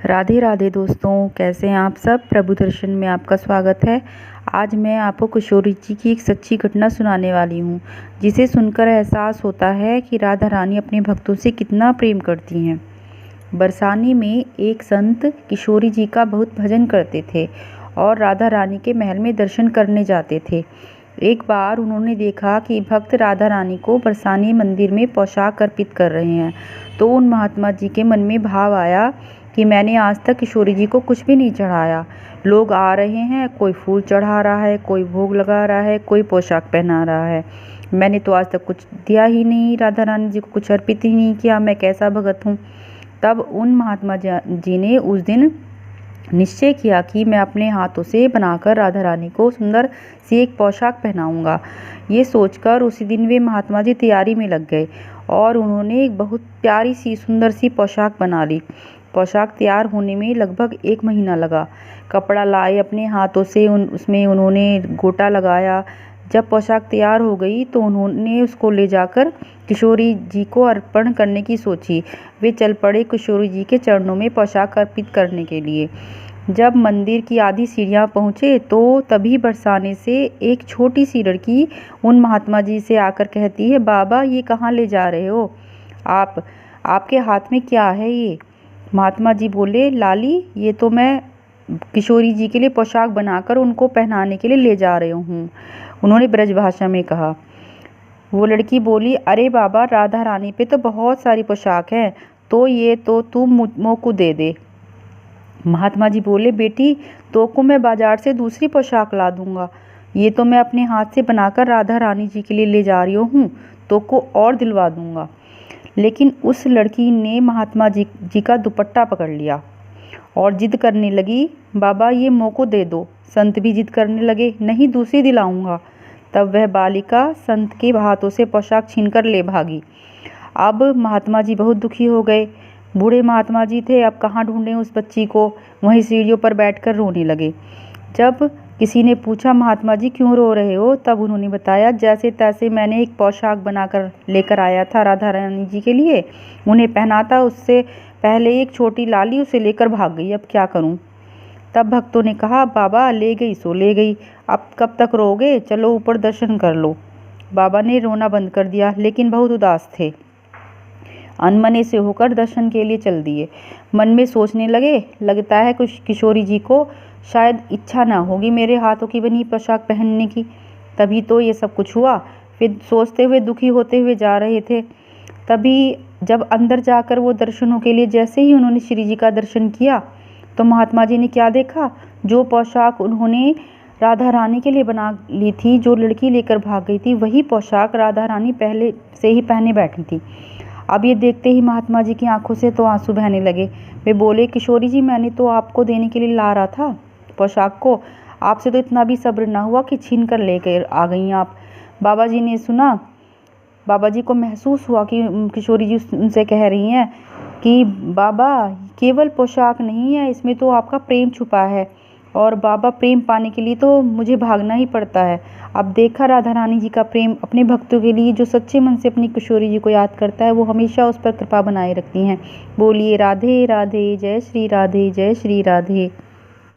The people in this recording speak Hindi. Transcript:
राधे राधे दोस्तों, कैसे हैं आप सब। प्रभु दर्शन में आपका स्वागत है। आज मैं आपको किशोरी जी की एक सच्ची घटना सुनाने वाली हूँ, जिसे सुनकर एहसास होता है कि राधा रानी अपने भक्तों से कितना प्रेम करती हैं। बरसाने में एक संत किशोरी जी का बहुत भजन करते थे और राधा रानी के महल में दर्शन करने जाते थे। एक बार उन्होंने देखा कि भक्त राधा रानी को बरसाने मंदिर में पोशाक अर्पित कर रहे हैं, तो उन महात्मा जी के मन में भाव आया कि मैंने आज तक किशोरी जी को कुछ भी नहीं चढ़ाया। लोग आ रहे हैं, कोई फूल चढ़ा रहा है, कोई भोग लगा रहा है, कोई पोशाक पहना रहा है। मैंने तो आज तक कुछ दिया ही नहीं, राधा रानी जी को कुछ अर्पित ही नहीं किया। मैं कैसा भगत हूँ। तब उन महात्मा जी ने उस दिन निश्चय किया कि मैं अपने हाथों से बनाकर राधा रानी को सुंदर सी एक पोशाक पहनाऊंगा। ये सोचकर उसी दिन वे महात्मा जी तैयारी में लग गए और उन्होंने एक बहुत प्यारी सी सुंदर सी पोशाक बना ली। पोशाक तैयार होने में लगभग 1 महीना लगा। कपड़ा लाए, अपने हाथों से उसमें उन्होंने गोटा लगाया। जब पोशाक तैयार हो गई तो उन्होंने उसको ले जाकर किशोरी जी को अर्पण करने की सोची। वे चल पड़े किशोरी जी के चरणों में पोशाक अर्पित करने के लिए। जब मंदिर की आधी सीढ़ियाँ पहुँचे तो तभी बरसाने से एक छोटी सी लड़की उन महात्मा जी से आकर कहती है, बाबा ये कहाँ ले जा रहे हो आप? आपके हाथ में क्या है ये? महात्मा जी बोले, लाली ये तो मैं किशोरी जी के लिए पोशाक बनाकर उनको पहनाने के लिए ले जा रही हूँ, उन्होंने ब्रज भाषा में कहा। वो लड़की बोली, अरे बाबा राधा रानी पे तो बहुत सारी पोशाक है, तो ये तो तू मोको दे दे। महात्मा जी बोले, बेटी तो को मैं बाजार से दूसरी पोशाक ला दूंगा, ये तो मैं अपने हाथ से बनाकर राधा रानी जी के लिए ले जा रही हूँ, तो को और दिलवा दूंगा। लेकिन उस लड़की ने महात्मा जी का दुपट्टा पकड़ लिया और जिद करने लगी, बाबा ये मोको दे दो। संत भी जिद करने लगे, नहीं दूसरी दिलाऊंगा। तब वह बालिका संत के हाथों से पोशाक छीनकर ले भागी। अब महात्मा जी बहुत दुखी हो गए। बूढ़े महात्मा जी थे, अब कहाँ ढूंढें उस बच्ची को। वहीं सीढ़ियों पर बैठकर रोने लगे। जब किसी ने पूछा, महात्मा जी क्यों रो रहे हो? तब उन्होंने बताया, जैसे तैसे मैंने एक पोशाक बनाकर लेकर आया था राधा रानी जी के लिए, उन्हें पहना था। उससे पहले एक छोटी लाली उसे लेकर भाग गई, अब क्या करूं? तब भक्तों ने कहा, बाबा ले गई सो ले गई, अब कब तक रोगे? चलो ऊपर दर्शन कर लो। बाबा ने रोना बंद कर दिया, लेकिन बहुत उदास थे। अनमने से होकर दर्शन के लिए चल दिए। मन में सोचने लगे, लगता है कुछ किशोरी जी को शायद इच्छा ना होगी मेरे हाथों की बनी पोशाक पहनने की, तभी तो ये सब कुछ हुआ। फिर सोचते हुए दुखी होते हुए जा रहे थे। तभी जब अंदर जाकर वो दर्शनों के लिए जैसे ही उन्होंने श्री जी का दर्शन किया, तो महात्मा जी ने क्या देखा? जो पोशाक उन्होंने राधा रानी के लिए बना ली थी, जो लड़की लेकर भाग गई थी, वही पोशाक राधा रानी पहले से ही पहने बैठी थी। अब ये देखते ही महात्मा जी की आंखों से तो आंसू बहने लगे। वे बोले, किशोरी जी मैंने तो आपको देने के लिए ला रहा था पोशाक को, आपसे तो इतना भी सब्र ना हुआ कि छीन कर लेकर आ गई आप। बाबा जी ने सुना, बाबा जी को महसूस हुआ कि किशोरी जी उनसे कह रही हैं कि बाबा केवल पोशाक नहीं है, इसमें तो आपका प्रेम छुपा है, और बाबा प्रेम पाने के लिए तो मुझे भागना ही पड़ता है। अब देखा राधा रानी जी का प्रेम अपने भक्तों के लिए, जो सच्चे मन से अपनी किशोरी जी को याद करता है वो हमेशा उस पर कृपा बनाए रखती हैं। बोलिए राधे राधे, जय श्री राधे, जय श्री राधे।